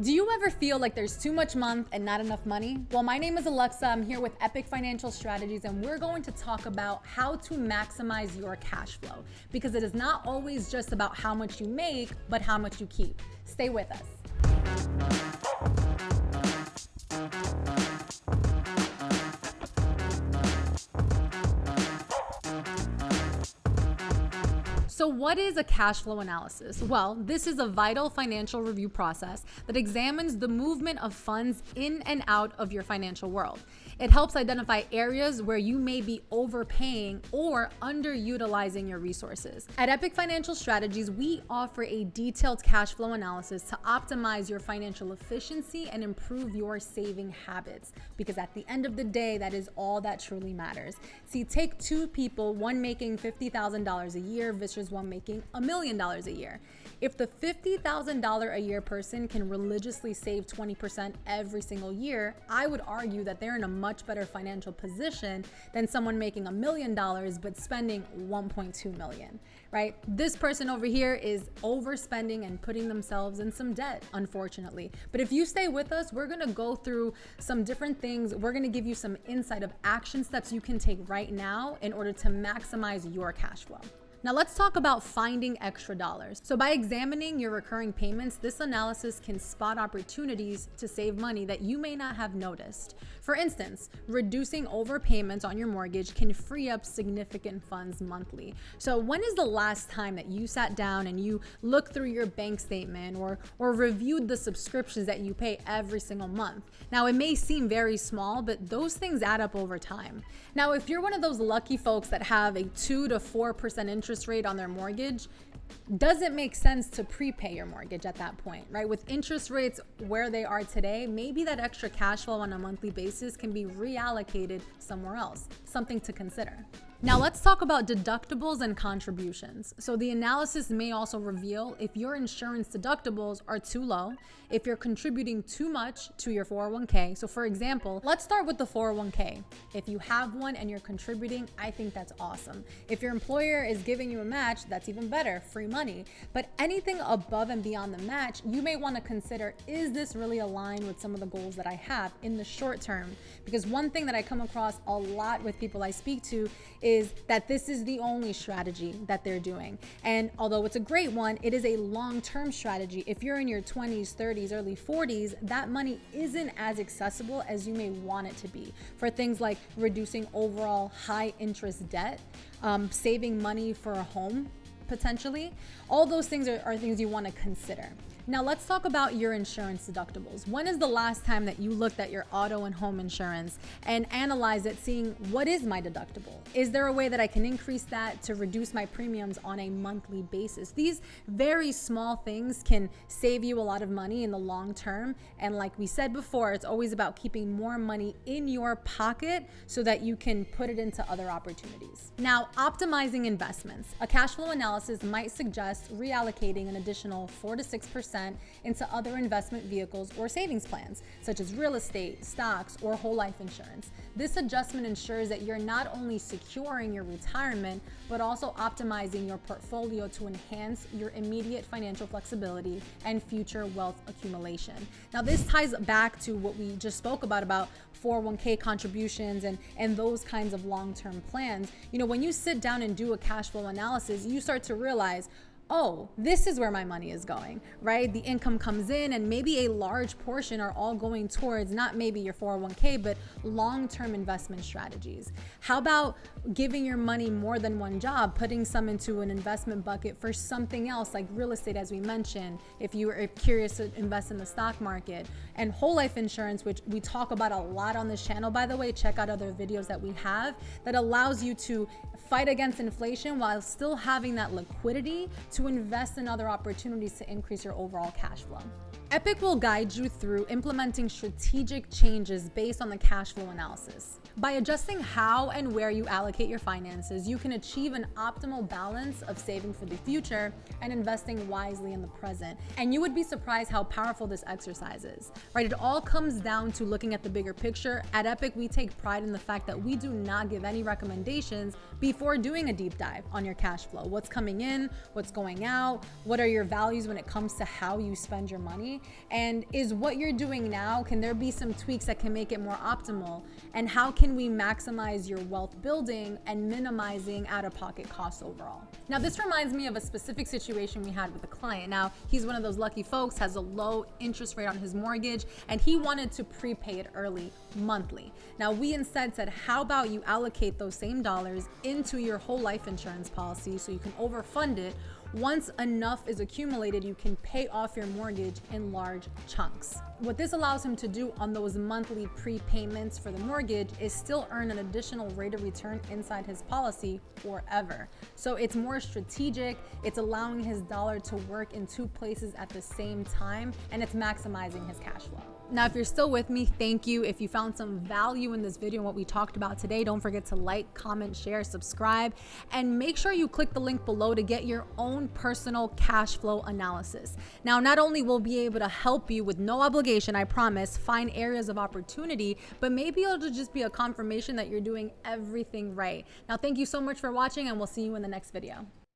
Do you ever feel like there's too much month and not enough money? Well, my name is Alexa. I'm here with Epic Financial Strategies, and we're going to talk about how to maximize your cash flow, because it is not always just about how much you make, but how much you keep. Stay with us. So what is a cash flow analysis? Well, this is a vital financial review process that examines the movement of funds in and out of your financial world. It helps identify areas where you may be overpaying or underutilizing your resources. At Epic Financial Strategies, we offer a detailed cash flow analysis to optimize your financial efficiency and improve your saving habits, because at the end of the day, that is all that truly matters. See, take two people, one making $50,000 a year versus one making $1 million a year. If the $50,000 a year person can religiously save 20% every single year, I would argue that they're in a much better financial position than someone making $1 million but spending $1.2 million, right? This person over here is overspending and putting themselves in some debt, unfortunately. But if you stay with us, we're gonna go through some different things. We're gonna give you some insight of action steps you can take right now in order to maximize your cash flow. Now let's talk about finding extra dollars. So by examining your recurring payments, this analysis can spot opportunities to save money that you may not have noticed. For instance, reducing overpayments on your mortgage can free up significant funds monthly. So when is the last time that you sat down and you looked through your bank statement or reviewed the subscriptions that you pay every single month? Now it may seem very small, but those things add up over time. Now, if you're one of those lucky folks that have a 2 to 4% interest rate on their mortgage, does it make sense to prepay your mortgage at that point, right? With interest rates where they are today, maybe that extra cash flow on a monthly basis can be reallocated somewhere else, something to consider. Now let's talk about deductibles and contributions. So the analysis may also reveal if your insurance deductibles are too low, if you're contributing too much to your 401k. So for example, let's start with the 401k. If you have one and you're contributing, I think that's awesome. If your employer is giving you a match, that's even better, free money. But anything above and beyond the match, you may want to consider, is this really aligned with some of the goals that I have in the short term? Because one thing that I come across a lot with people I speak to is that this is the only strategy that they're doing. And although it's a great one, it is a long-term strategy. If you're in your 20s, 30s, early 40s, that money isn't as accessible as you may want it to be for things like reducing overall high interest debt, saving money for a home, potentially. All those things are things you want to consider. Now let's talk about your insurance deductibles. When is the last time that you looked at your auto and home insurance and analyzed it, seeing what is my deductible? Is there a way that I can increase that to reduce my premiums on a monthly basis? These very small things can save you a lot of money in the long term. And like we said before, it's always about keeping more money in your pocket so that you can put it into other opportunities. Now, optimizing investments. A cash flow analysis might suggest reallocating an additional 4 to 6% into other investment vehicles or savings plans, such as real estate, stocks, or whole life insurance. This adjustment ensures that you're not only securing your retirement, but also optimizing your portfolio to enhance your immediate financial flexibility and future wealth accumulation. Now, this ties back to what we just spoke about 401k contributions and those kinds of long-term plans. You know, when you sit down and do a cash flow analysis, you start to realize, oh, this is where my money is going, right? The income comes in and maybe a large portion are all going towards not maybe your 401k, but long-term investment strategies. How about giving your money more than one job, putting some into an investment bucket for something else like real estate, as we mentioned, if you are curious to invest in the stock market, and whole life insurance, which we talk about a lot on this channel, by the way. Check out other videos that we have that allows you to fight against inflation while still having that liquidity to invest in other opportunities to increase your overall cash flow. Epic will guide you through implementing strategic changes based on the cash flow analysis. By adjusting how and where you allocate your finances, you can achieve an optimal balance of saving for the future and investing wisely in the present. And you would be surprised how powerful this exercise is, right? It all comes down to looking at the bigger picture. At Epic, we take pride in the fact that we do not give any recommendations before doing a deep dive on your cash flow. What's coming in, what's going out, what are your values when it comes to how you spend your money? And is what you're doing now, can there be some tweaks that can make it more optimal? And how can we maximize your wealth building and minimizing out-of-pocket costs overall? Now, this reminds me of a specific situation we had with a client. Now, he's one of those lucky folks, has a low interest rate on his mortgage, and he wanted to prepay it early, monthly. Now, we instead said, how about you allocate those same dollars into your whole life insurance policy so you can overfund it. Once enough is accumulated, you can pay off your mortgage in large chunks. What this allows him to do on those monthly prepayments for the mortgage is still earn an additional rate of return inside his policy forever. So it's more strategic, it's allowing his dollar to work in two places at the same time, and it's maximizing his cash flow. Now, if you're still with me, thank you. If you found some value in this video and what we talked about today, don't forget to like, comment, share, subscribe, and make sure you click the link below to get your own personal cash flow analysis. Now, not only will be able to help you with no obligation, I promise, find areas of opportunity, but maybe it'll just be a confirmation that you're doing everything right. Now, thank you so much for watching, and we'll see you in the next video.